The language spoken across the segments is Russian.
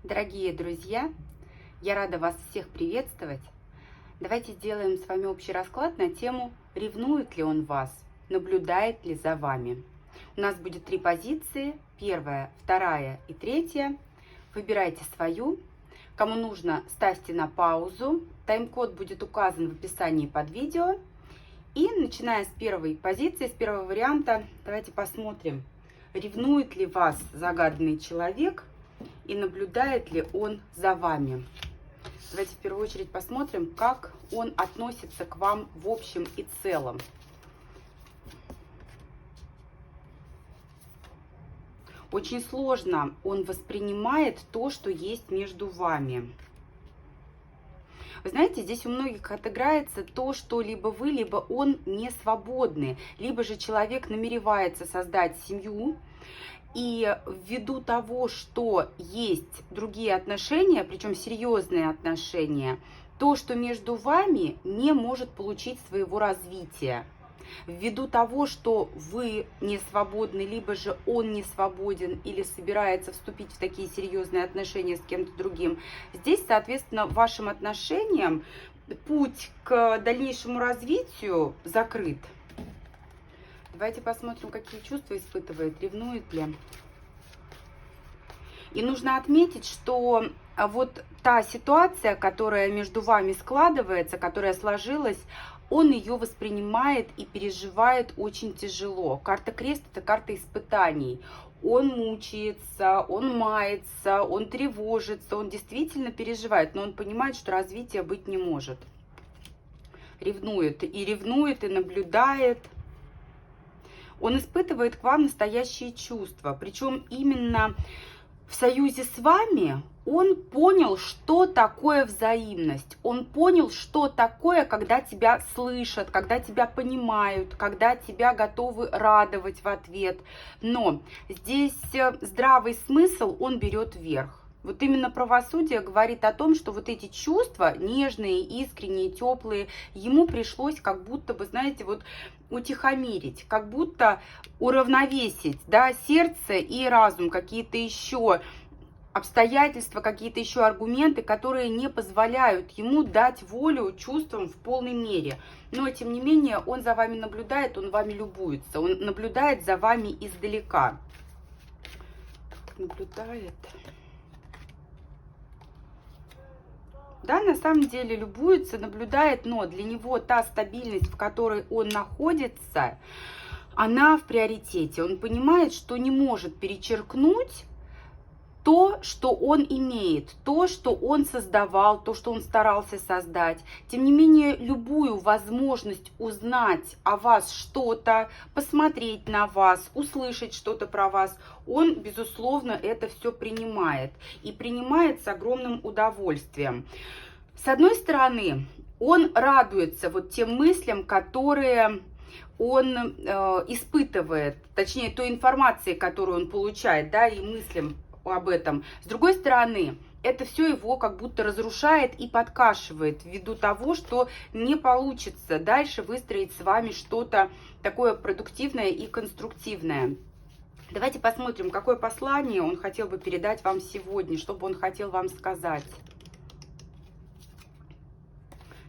Дорогие друзья, я рада вас всех приветствовать. Давайте сделаем с вами общий расклад на тему «Ревнует ли он вас? Наблюдает ли за вами?». У нас будет 3 позиции, первая, вторая и третья. Выбирайте свою. Кому нужно, ставьте на паузу. Тайм-код будет указан в описании под видео. И начиная с первой позиции, с первого варианта, давайте посмотрим, ревнует ли вас загаданный человек и наблюдает ли он за вами. Давайте в первую очередь посмотрим, как он относится к вам в общем и целом. Очень сложно он воспринимает то, что есть между вами. Вы знаете, здесь у многих отыграется то, что либо вы, либо он не свободны, либо же человек намеревается создать семью, и ввиду того, что есть другие отношения, причем серьезные отношения, то, что между вами, не может получить своего развития. Ввиду того, что вы не свободны, либо же он не свободен или собирается вступить в такие серьезные отношения с кем-то другим, здесь, соответственно, вашим отношениям путь к дальнейшему развитию закрыт. Давайте посмотрим, какие чувства испытывает, ревнует ли. И нужно отметить, что вот та ситуация, которая между вами складывается, которая сложилась, он ее воспринимает и переживает очень тяжело. Карта Крест – это карта испытаний. Он мучается, он мается, он тревожится, он действительно переживает, но он понимает, что развития быть не может. Ревнует, и наблюдает. Он испытывает к вам настоящие чувства, причем именно в союзе с вами он понял, что такое взаимность. Он понял, что такое, когда тебя слышат, когда тебя понимают, когда тебя готовы радовать в ответ. Но здесь здравый смысл, он берет верх. Вот именно правосудие говорит о том, что вот эти чувства, нежные, искренние, теплые, ему пришлось как будто бы, знаете, вот утихомирить, как будто уравновесить, да, сердце и разум, какие-то еще обстоятельства, какие-то еще аргументы, которые не позволяют ему дать волю чувствам в полной мере. Но, тем не менее, он за вами наблюдает, он вами любуется, он наблюдает за вами издалека. Наблюдает. Да, на самом деле любуется, наблюдает, но для него та стабильность, в которой он находится, она в приоритете. Он понимает, что не может перечеркнуть то, что он имеет, то, что он создавал, то, что он старался создать. Тем не менее, любую возможность узнать о вас что-то, посмотреть на вас, услышать что-то про вас, он, безусловно, это все принимает. И принимает с огромным удовольствием. С одной стороны, он радуется вот тем мыслям, которые он испытывает, точнее, той информации, которую он получает, да, и мыслям об этом. С другой стороны, это все его как будто разрушает и подкашивает ввиду того, что не получится дальше выстроить с вами что-то такое продуктивное и конструктивное. Давайте посмотрим, какое послание он хотел бы передать вам сегодня, что бы он хотел вам сказать.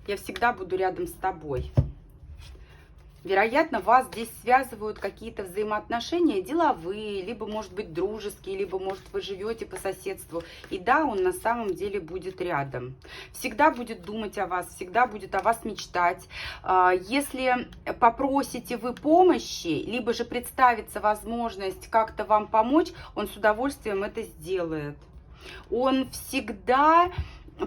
Я всегда буду рядом с тобой. Вероятно, вас здесь связывают какие-то взаимоотношения деловые, либо, может быть, дружеские, либо, может, вы живете по соседству. И да, он на самом деле будет рядом. Всегда будет думать о вас, всегда будет о вас мечтать. Если попросите вы помощи, либо же представится возможность как-то вам помочь, он с удовольствием это сделает. Он всегда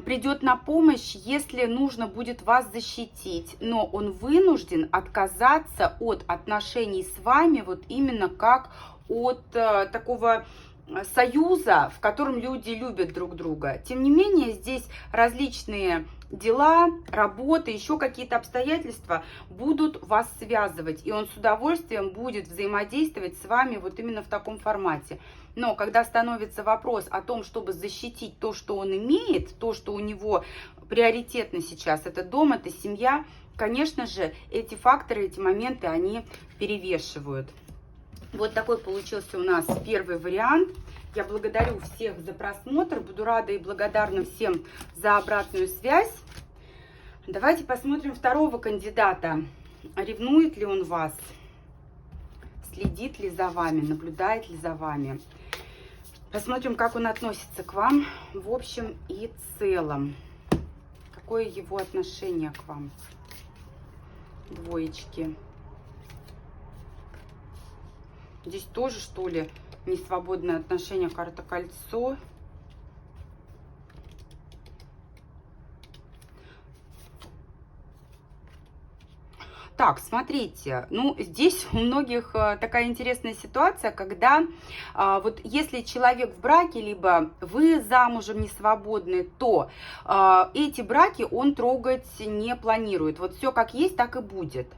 придет на помощь, если нужно будет вас защитить, но он вынужден отказаться от отношений с вами вот именно как от такого союза, в котором люди любят друг друга. Тем не менее, здесь различные дела, работа, еще какие-то обстоятельства будут вас связывать, и он с удовольствием будет взаимодействовать с вами вот именно в таком формате. Но когда становится вопрос о том, чтобы защитить то, что он имеет, то, что у него приоритетно сейчас, это дом, это семья, конечно же, эти факторы, эти моменты, они перевешивают. Вот такой получился у нас первый вариант. Я благодарю всех за просмотр. Буду рада и благодарна всем за обратную связь. Давайте посмотрим второго кандидата. Ревнует ли он вас? Следит ли за вами? Наблюдает ли за вами? Посмотрим, как он относится к вам в общем и целом. Какое его отношение к вам? Двоечки. Здесь тоже, что ли, несвободное отношение, карта кольцо. Так, смотрите, ну, здесь у многих такая интересная ситуация, когда вот если человек в браке, либо вы замужем не свободны, то эти браки он трогать не планирует. Вот все как есть, так и будет.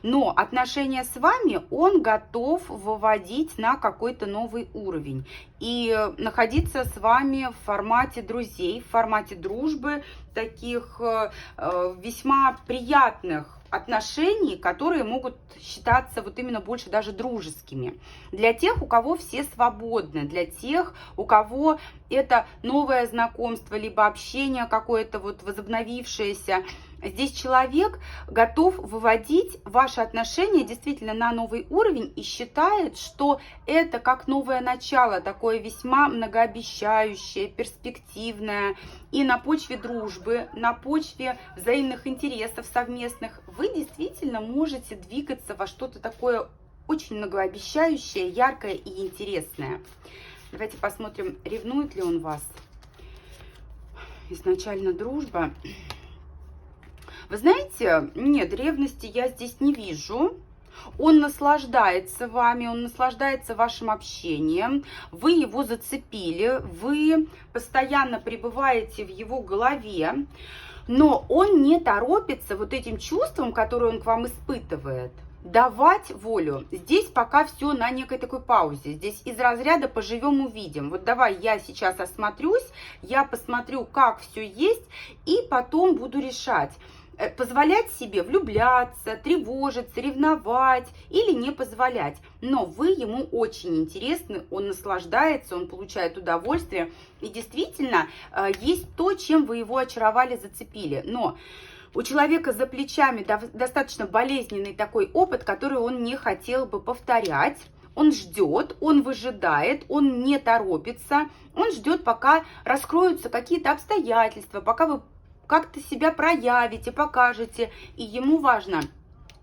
Но отношения с вами он готов выводить на какой-то новый уровень и находиться с вами в формате друзей, в формате дружбы, таких весьма приятных отношений, которые могут считаться вот именно больше даже дружескими. Для тех, у кого все свободны, для тех, у кого это новое знакомство, либо общение какое-то вот возобновившееся, здесь человек готов выводить ваши отношения действительно на новый уровень и считает, что это как новое начало, такое весьма многообещающее, перспективное. И на почве дружбы, на почве взаимных интересов совместных вы действительно можете двигаться во что-то такое очень многообещающее, яркое и интересное. Давайте посмотрим, ревнует ли он вас. Изначально дружба. Вы знаете, нет, ревности я здесь не вижу. Он наслаждается вами, он наслаждается вашим общением, вы его зацепили, вы постоянно пребываете в его голове, но он не торопится вот этим чувством, которое он к вам испытывает, давать волю. Здесь пока все на некой такой паузе. Здесь из разряда поживем увидим. Вот давай я сейчас осмотрюсь, я посмотрю, как все есть, и потом буду решать, позволять себе влюбляться, тревожиться, ревновать или не позволять. Но вы ему очень интересны, он наслаждается, он получает удовольствие. И действительно есть то, чем вы его очаровали, зацепили. Но у человека за плечами достаточно болезненный такой опыт, который он не хотел бы повторять. Он ждет, он выжидает, он не торопится, он ждет, пока раскроются какие-то обстоятельства, пока вы как-то себя проявите, покажете. И ему важно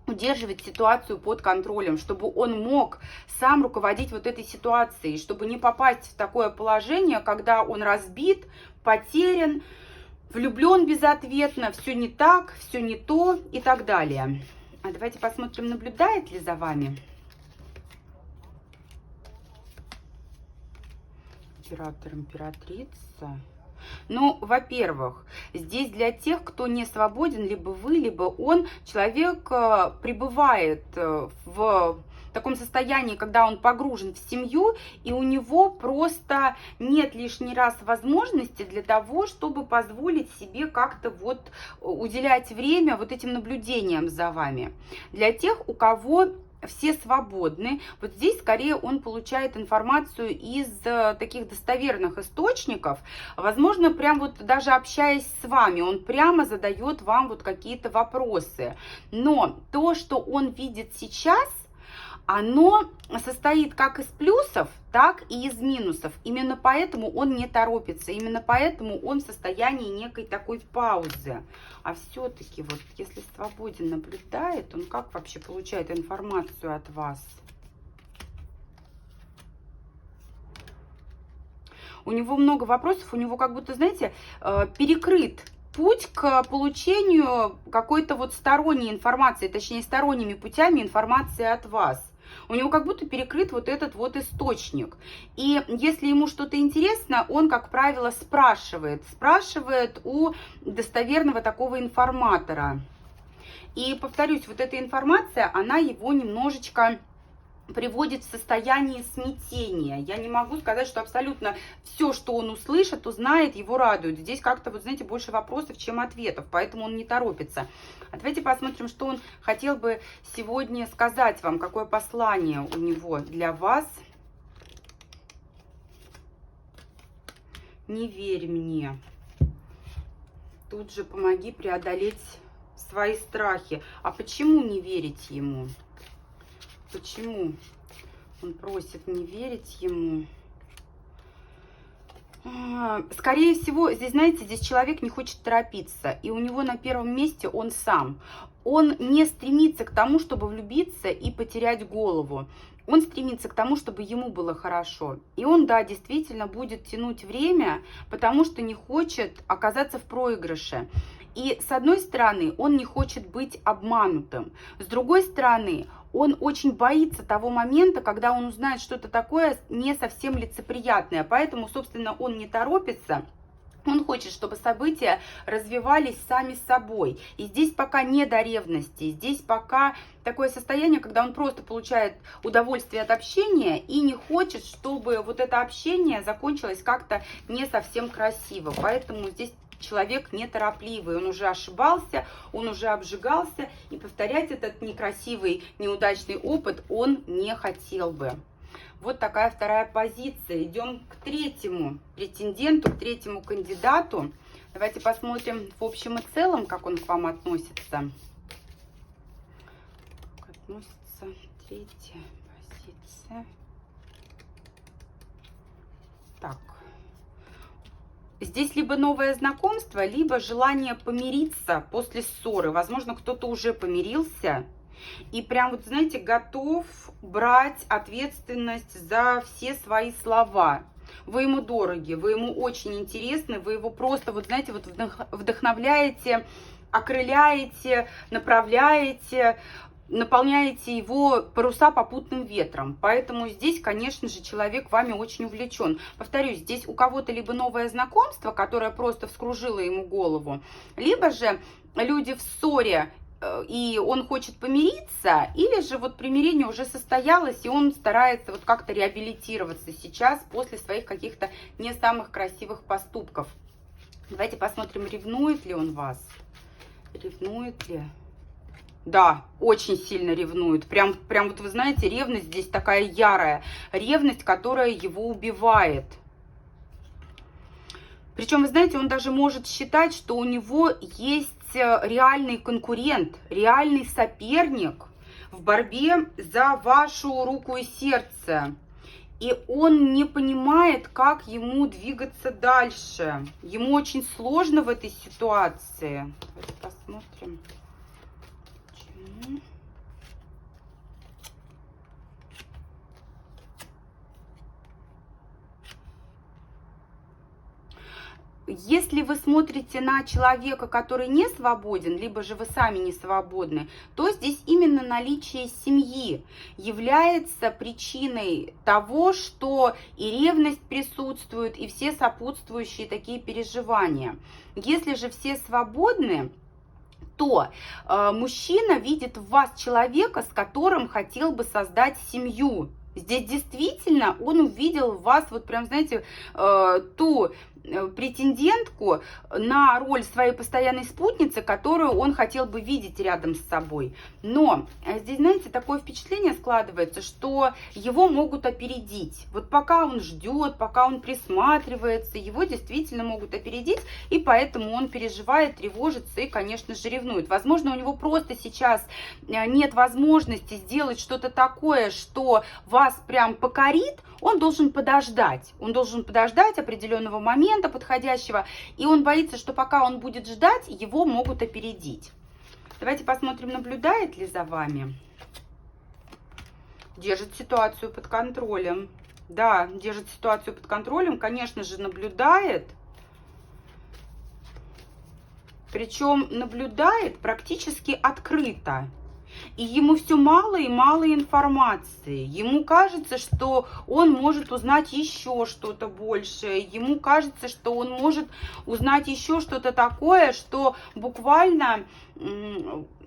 удерживать ситуацию под контролем, чтобы он мог сам руководить вот этой ситуацией, чтобы не попасть в такое положение, когда он разбит, потерян, влюблен безответно, все не так, все не то и так далее. А давайте посмотрим, наблюдает ли за вами. Император, императрица. Ну, во-первых, здесь для тех, кто не свободен, либо вы, либо он, человек пребывает в таком состоянии, когда он погружен в семью, и у него просто нет лишний раз возможности для того, чтобы позволить себе как-то вот уделять время вот этим наблюдениям за вами. Для тех, у кого все свободны. Вот здесь скорее он получает информацию из таких достоверных источников. Возможно, прям вот даже общаясь с вами, он прямо задает вам вот какие-то вопросы. Но то, что он видит сейчас, оно состоит как из плюсов, так и из минусов. Именно поэтому он не торопится, именно поэтому он в состоянии некой такой паузы. А все-таки вот если свободен наблюдает, он как вообще получает информацию от вас? У него много вопросов, у него как будто, знаете, перекрыт путь к получению какой-то вот сторонней информации, точнее сторонними путями информации от вас. У него как будто перекрыт вот этот вот источник. И если ему что-то интересно, он, как правило, спрашивает у достоверного такого информатора. И, повторюсь, вот эта информация, она его немножечко приводит в состояние смятения. Я не могу сказать, что абсолютно все, что он услышит, узнает, его радует. Здесь как-то, вот знаете, больше вопросов, чем ответов, поэтому он не торопится. А давайте посмотрим, что он хотел бы сегодня сказать вам, какое послание у него для вас. Не верь мне. Тут же помоги преодолеть свои страхи. А почему не верить ему? Почему он просит не верить ему? Скорее всего, здесь, знаете, здесь человек не хочет торопиться. И у него на первом месте он сам. Он не стремится к тому, чтобы влюбиться и потерять голову. Он стремится к тому, чтобы ему было хорошо. И он, да, действительно будет тянуть время, потому что не хочет оказаться в проигрыше. И с одной стороны, он не хочет быть обманутым. С другой стороны, он очень боится того момента, когда он узнает что-то такое не совсем лицеприятное. Поэтому, собственно, он не торопится. Он хочет, чтобы события развивались сами собой. И здесь пока не до ревности. Здесь пока такое состояние, когда он просто получает удовольствие от общения и не хочет, чтобы вот это общение закончилось как-то не совсем красиво. Поэтому здесь человек неторопливый, он уже ошибался, он уже обжигался, и повторять этот некрасивый, неудачный опыт он не хотел бы. Вот такая вторая позиция. Идем к третьему претенденту, к третьему кандидату. Давайте посмотрим в общем и целом, как он к вам относится. Как относится третья позиция. Так. Здесь либо новое знакомство, либо желание помириться после ссоры. Возможно, кто-то уже помирился и прям, вот знаете, готов брать ответственность за все свои слова. Вы ему дороги, вы ему очень интересны, вы его просто, вот знаете, вот вдохновляете, окрыляете, направляете, наполняете его паруса попутным ветром. Поэтому здесь, конечно же, человек вами очень увлечен. Повторюсь, здесь у кого-то либо новое знакомство, которое просто вскружило ему голову, либо же люди в ссоре, и он хочет помириться, или же вот примирение уже состоялось, и он старается вот как-то реабилитироваться сейчас после своих каких-то не самых красивых поступков. Давайте посмотрим, ревнует ли он вас. Ревнует ли? Да, очень сильно ревнует. Прям вот вы знаете, ревность здесь такая ярая. Ревность, которая его убивает. Причем, вы знаете, он даже может считать, что у него есть реальный конкурент, реальный соперник в борьбе за вашу руку и сердце. И он не понимает, как ему двигаться дальше. Ему очень сложно в этой ситуации. Давайте посмотрим. Почему? Если вы смотрите на человека, который не свободен, либо же вы сами не свободны, то здесь именно наличие семьи является причиной того, что и ревность присутствует, и все сопутствующие такие переживания. Если же все свободны, то мужчина видит в вас человека, с которым хотел бы создать семью. Здесь действительно он увидел в вас, вот прям, знаете, ту претендентку на роль своей постоянной спутницы, которую он хотел бы видеть рядом с собой. Но здесь, знаете, такое впечатление складывается, что его могут опередить. Вот пока он ждет, пока он присматривается, его действительно могут опередить, и поэтому он переживает, тревожится и, конечно же, ревнует. Возможно, у него просто сейчас нет возможности сделать что-то такое, что вас прям покорит. Он должен подождать. Он должен подождать определенного момента подходящего. И он боится, что пока он будет ждать, его могут опередить. Давайте посмотрим, наблюдает ли за вами. Держит ситуацию под контролем. Да, держит ситуацию под контролем. Конечно же, наблюдает. Причем наблюдает практически открыто. И ему все мало и мало информации. Ему кажется, что он может узнать еще что-то большее. Ему кажется, что он может узнать еще что-то такое, что буквально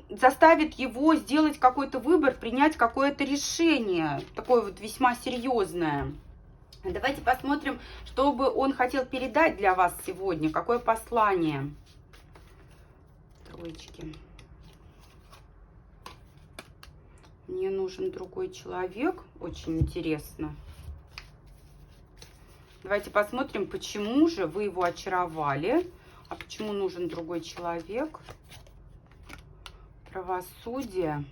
заставит его сделать какой-то выбор, принять какое-то решение. Такое вот весьма серьезное. Давайте посмотрим, что бы он хотел передать для вас сегодня. Какое послание. Троечки. Мне нужен другой человек. Очень интересно. Давайте посмотрим, почему же вы его очаровали, а почему нужен другой человек. Правосудие.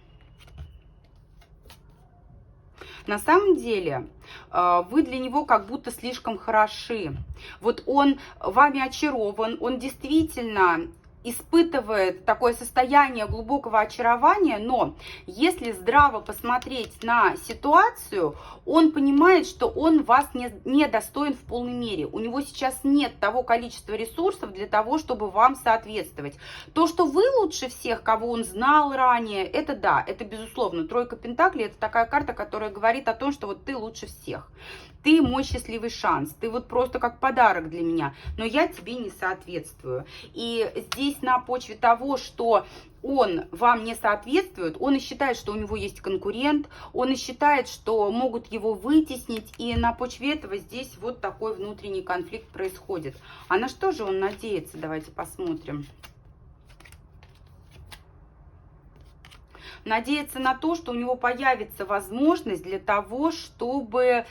На самом деле, вы для него как будто слишком хороши. Вот он вами очарован, он действительно испытывает такое состояние глубокого очарования, но если здраво посмотреть на ситуацию, он понимает, что он вас не достоин в полной мере. У него сейчас нет того количества ресурсов для того, чтобы вам соответствовать. То, что вы лучше всех, кого он знал ранее, это да, это безусловно. Тройка Пентаклей — это такая карта, которая говорит о том, что вот ты лучше всех. Ты мой счастливый шанс, ты вот просто как подарок для меня, но я тебе не соответствую. И здесь на почве того, что он вам не соответствует, он и считает, что у него есть конкурент, он и считает, что могут его вытеснить, и на почве этого здесь вот такой внутренний конфликт происходит. А на что же он надеется? Давайте посмотрим. Надеется на то, что у него появится возможность для того, чтобы,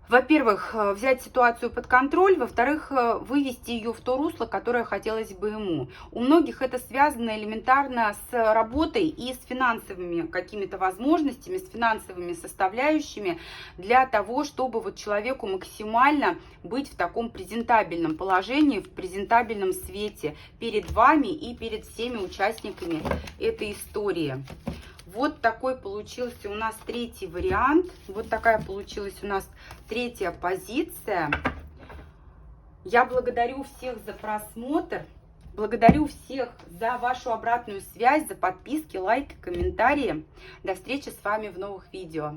во-первых, взять ситуацию под контроль, во-вторых, вывести ее в то русло, которое хотелось бы ему. У многих это связано элементарно с работой и с финансовыми какими-то возможностями, с финансовыми составляющими, для того, чтобы вот человеку максимально быть в таком презентабельном положении, в презентабельном свете перед вами и перед всеми участниками этой истории. Вот такой получился у нас третий вариант. Вот такая получилась у нас третья позиция. Я благодарю всех за просмотр. Благодарю всех за вашу обратную связь, за подписки, лайки, комментарии. До встречи с вами в новых видео.